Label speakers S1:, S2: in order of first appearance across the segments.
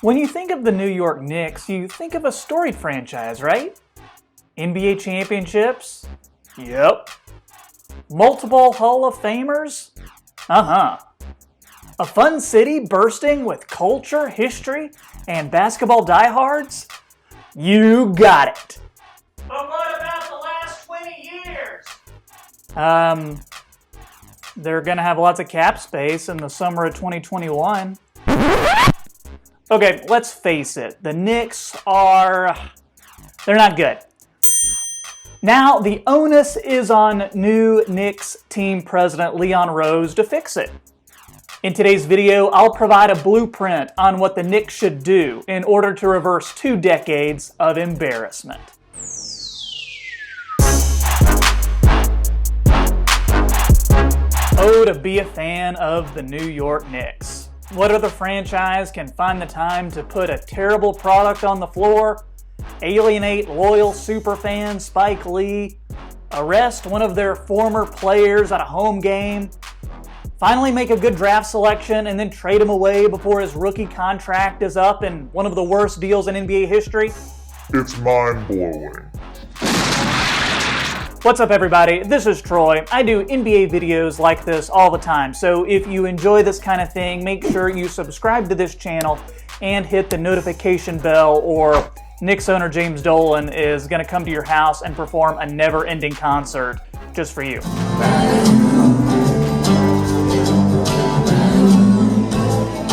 S1: When you think of the New York Knicks, you think of a storied franchise, right? NBA championships? Yep. Multiple Hall of Famers? Uh-huh. A fun city bursting with culture, history, and basketball diehards? You got it. But what about the last 20 years? They're gonna have lots of cap space in the summer of 2021. Okay, let's face it. The Knicks they're not good. Now, the onus is on new Knicks team president Leon Rose to fix it. In today's video, I'll provide a blueprint on what the Knicks should do in order to reverse 2 decades of embarrassment. Oh, to be a fan of the New York Knicks. What other franchise can find the time to put a terrible product on the floor, alienate loyal superfan Spike Lee, arrest one of their former players at a home game, finally make a good draft selection and then trade him away before his rookie contract is up in one of the worst deals in NBA history?
S2: It's mind-blowing.
S1: What's up, everybody? This is Troy. I do NBA videos like this all the time, so if you enjoy this kind of thing, make sure you subscribe to this channel and hit the notification bell, or Knicks owner James Dolan is going to come to your house and perform a never-ending concert just for you.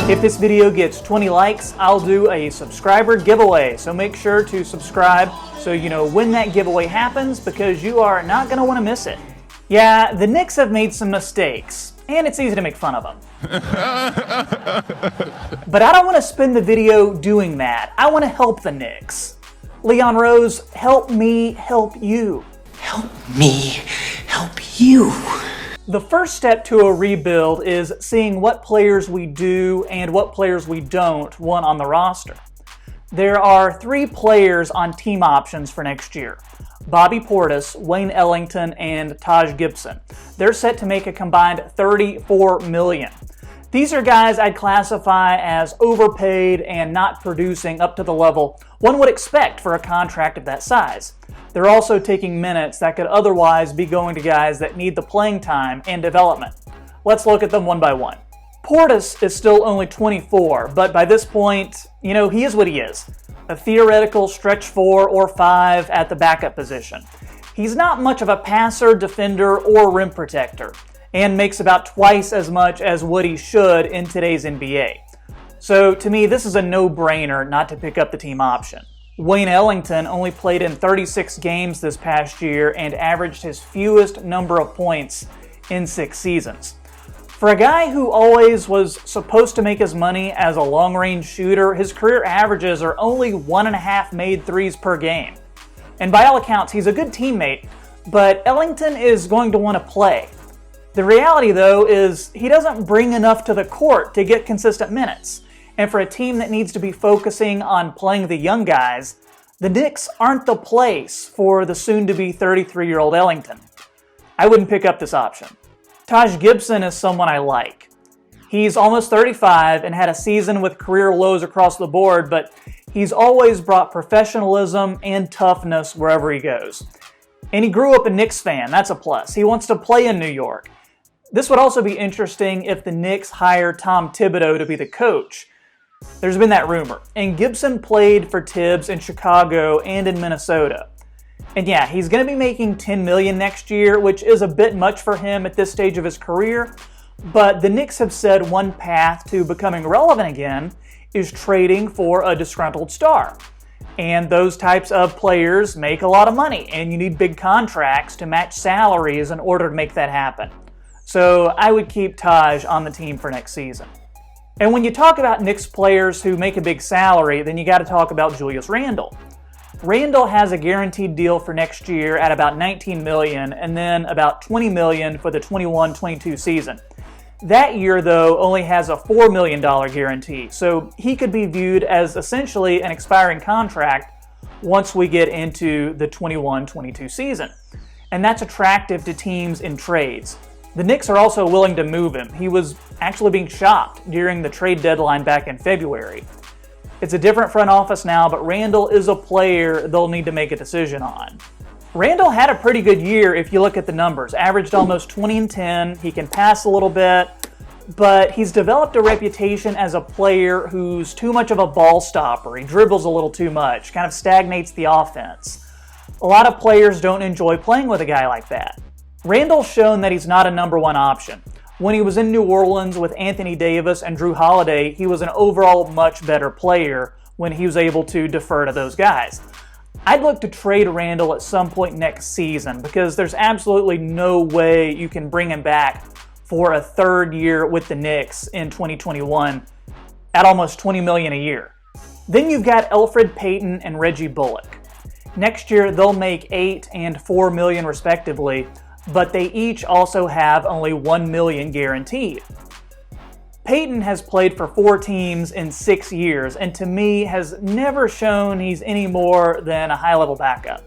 S1: If this video gets 20 likes, I'll do a subscriber giveaway, so make sure to subscribe so you know when that giveaway happens, because you are not going to want to miss it. Yeah, the Knicks have made some mistakes, and it's easy to make fun of them. But I don't want to spend the video doing that. I want to help the Knicks. Leon Rose, help me help you.
S3: Help me help you.
S1: The first step to a rebuild is seeing what players we do and what players we don't want on the roster. There are 3 players on team options for next year: Bobby Portis, Wayne Ellington, and Taj Gibson. They're set to make a combined $34 million. These are guys I'd classify as overpaid and not producing up to the level one would expect for a contract of that size. They're also taking minutes that could otherwise be going to guys that need the playing time and development. Let's look at them one by one. Portis is still only 24, but by this point, he is what he is. A theoretical stretch 4 or 5 at the backup position. He's not much of a passer, defender, or rim protector, and makes about twice as much as what he should in today's NBA. So to me, this is a no-brainer not to pick up the team option. Wayne Ellington only played in 36 games this past year and averaged his fewest number of points in 6 seasons. For a guy who always was supposed to make his money as a long-range shooter, his career averages are only 1.5 made threes per game. And by all accounts, he's a good teammate, but Ellington is going to want to play. The reality, though, is he doesn't bring enough to the court to get consistent minutes. And for a team that needs to be focusing on playing the young guys, the Knicks aren't the place for the soon-to-be 33-year-old Ellington. I wouldn't pick up this option. Taj Gibson is someone I like. He's almost 35 and had a season with career lows across the board, but he's always brought professionalism and toughness wherever he goes. And he grew up a Knicks fan, that's a plus. He wants to play in New York. This would also be interesting if the Knicks hire Tom Thibodeau to be the coach. There's been that rumor. And Gibson played for Tibbs in Chicago and in Minnesota. And yeah, he's going to be making $10 million next year, which is a bit much for him at this stage of his career. But the Knicks have said one path to becoming relevant again is trading for a disgruntled star. And those types of players make a lot of money, and you need big contracts to match salaries in order to make that happen. So I would keep Taj on the team for next season. And when you talk about Knicks players who make a big salary, then you got to talk about Julius Randle. Randle has a guaranteed deal for next year at about $19 million and then about $20 million for the 21-22 season. That year, though, only has a $4 million guarantee, so he could be viewed as essentially an expiring contract once we get into the 21-22 season. And that's attractive to teams in trades. The Knicks are also willing to move him. He was actually being shopped during the trade deadline back in February. It's a different front office now, but Randle is a player they'll need to make a decision on. Randle had a pretty good year if you look at the numbers. Averaged almost 20 and 10. He can pass a little bit, but he's developed a reputation as a player who's too much of a ball stopper. He dribbles a little too much, kind of stagnates the offense. A lot of players don't enjoy playing with a guy like that. Randle's shown that he's not a number one option. When he was in New Orleans with Anthony Davis and Drew Holiday, he was an overall much better player when he was able to defer to those guys. I'd look to trade Randle at some point next season because there's absolutely no way you can bring him back for a third year with the Knicks in 2021 at almost $20 million a year. Then you've got Elfrid Payton and Reggie Bullock. Next year they'll make $8 and $4 million respectively, but they each also have only $1 million guaranteed. Payton has played for 4 teams in 6 years, and to me has never shown he's any more than a high-level backup.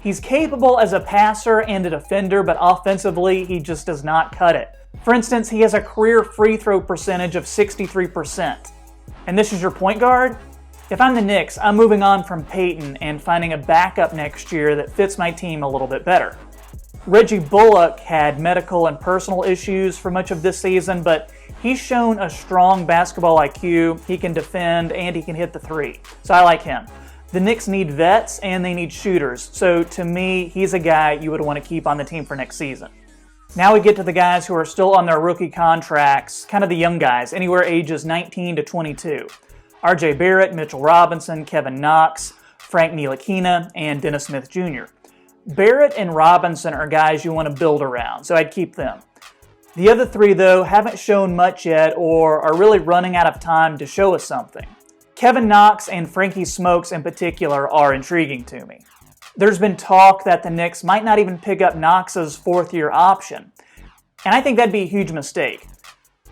S1: He's capable as a passer and a defender, but offensively he just does not cut it. For instance, he has a career free throw percentage of 63%. And this is your point guard? If I'm the Knicks, I'm moving on from Payton and finding a backup next year that fits my team a little bit better. Reggie Bullock had medical and personal issues for much of this season, but he's shown a strong basketball IQ. He can defend and he can hit the three. So I like him. The Knicks need vets and they need shooters. So to me, he's a guy you would want to keep on the team for next season. Now we get to the guys who are still on their rookie contracts, kind of the young guys, anywhere ages 19 to 22. RJ Barrett, Mitchell Robinson, Kevin Knox, Frank Ntilikina, and Dennis Smith Jr. Barrett and Robinson are guys you want to build around, so I'd keep them. The other 3, though, haven't shown much yet or are really running out of time to show us something. Kevin Knox and Frankie Smokes in particular are intriguing to me. There's been talk that the Knicks might not even pick up Knox's 4th-year option, and I think that'd be a huge mistake.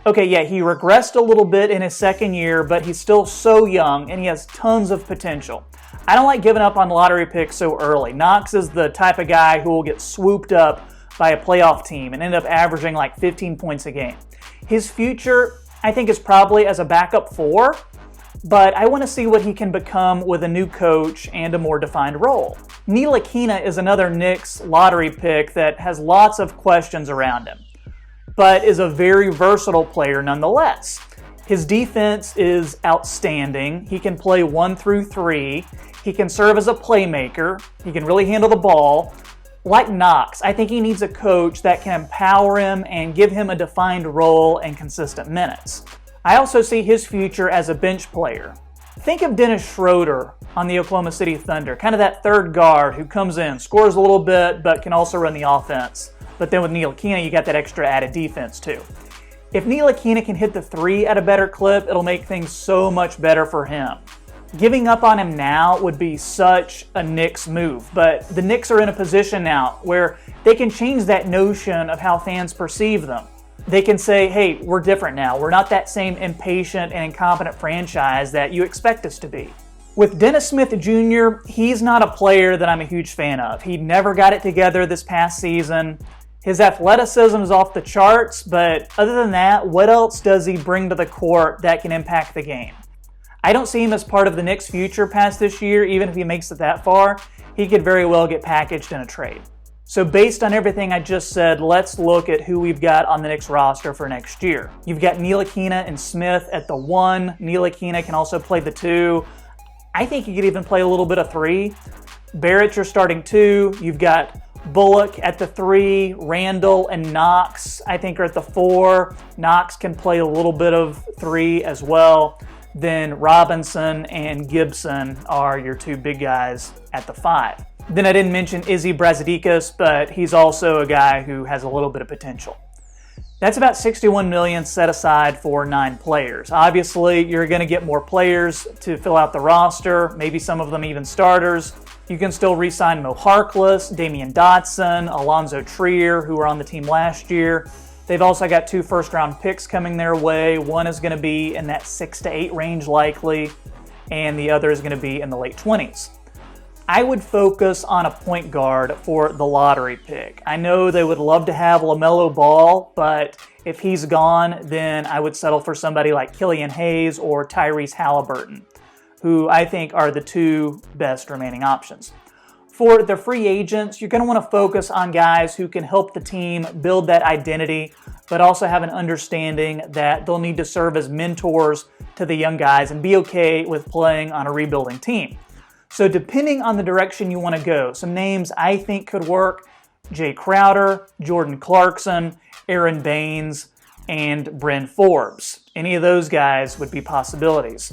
S1: Okay, yeah, he regressed a little bit in his 2nd year, but he's still so young and he has tons of potential. I don't like giving up on lottery picks so early. Knox is the type of guy who will get swooped up by a playoff team and end up averaging like 15 points a game. His future, I think, is probably as a backup 4, but I want to see what he can become with a new coach and a more defined role. Ntilikina is another Knicks lottery pick that has lots of questions around him, but is a very versatile player nonetheless. His defense is outstanding. He can play 1 through 3. He can serve as a playmaker. He can really handle the ball. Like Knox, I think he needs a coach that can empower him and give him a defined role and consistent minutes. I also see his future as a bench player. Think of Dennis Schroeder on the Oklahoma City Thunder, kind of that third guard who comes in, scores a little bit, but can also run the offense. But then with Ntilikina, you got that extra added defense too. If Ntilikina can hit the 3 at a better clip, it'll make things so much better for him. Giving up on him now would be such a Knicks move, but the Knicks are in a position now where they can change that notion of how fans perceive them. They can say, hey, we're different now. We're not that same impatient and incompetent franchise that you expect us to be. With Dennis Smith Jr., he's not a player that I'm a huge fan of. He never got it together this past season. His athleticism is off the charts, but other than that, what else does he bring to the court that can impact the game? I don't see him as part of the Knicks' future past this year. Even if he makes it that far, he could very well get packaged in a trade. So based on everything I just said, let's look at who we've got on the Knicks roster for next year. You've got Ntilikina and Smith at the 1. Ntilikina can also play the 2. I think he could even play a little bit of 3. Barrett's your starting 2. You've got Bullock at the 3, Randle and Knox I think are at the 4. Knox can play a little bit of 3 as well. Then Robinson and Gibson are your 2 big guys at the 5. Then I didn't mention Izzy Brazdeikis, but he's also a guy who has a little bit of potential. That's about $61 million set aside for 9 players. Obviously, you're going to get more players to fill out the roster, maybe some of them even starters. You can still re-sign Mo Harkless, Damian Dotson, Alonzo Trier, who were on the team last year. They've also got 2 first-round picks coming their way. One is going to be in that 6 to 8 range likely, and the other is going to be in the late 20s. I would focus on a point guard for the lottery pick. I know they would love to have LaMelo Ball, but if he's gone, then I would settle for somebody like Killian Hayes or Tyrese Halliburton. who I think are the two best remaining options. For the free agents, you're going to want to focus on guys who can help the team build that identity, but also have an understanding that they'll need to serve as mentors to the young guys and be okay with playing on a rebuilding team. So depending on the direction you want to go, some names I think could work: Jay Crowder, Jordan Clarkson, Aaron Baines, and Bryn Forbes. Any of those guys would be possibilities.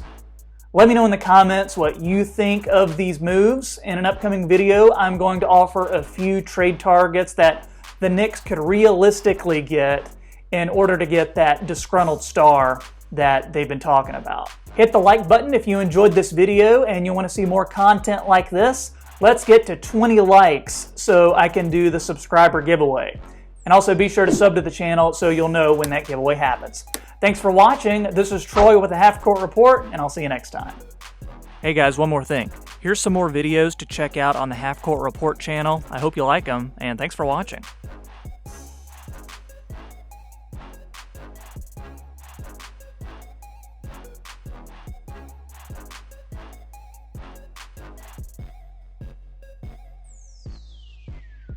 S1: Let me know in the comments what you think of these moves. In an upcoming video, I'm going to offer a few trade targets that the Knicks could realistically get in order to get that disgruntled star that they've been talking about. Hit the like button if you enjoyed this video and you want to see more content like this. Let's get to 20 likes so I can do the subscriber giveaway. And also be sure to sub to the channel so you'll know when that giveaway happens. Thanks for watching. This is Troy with the Half Court Report, and I'll see you next time. Hey guys, one more thing. Here's some more videos to check out on the Half Court Report channel. I hope you like them, and thanks for watching.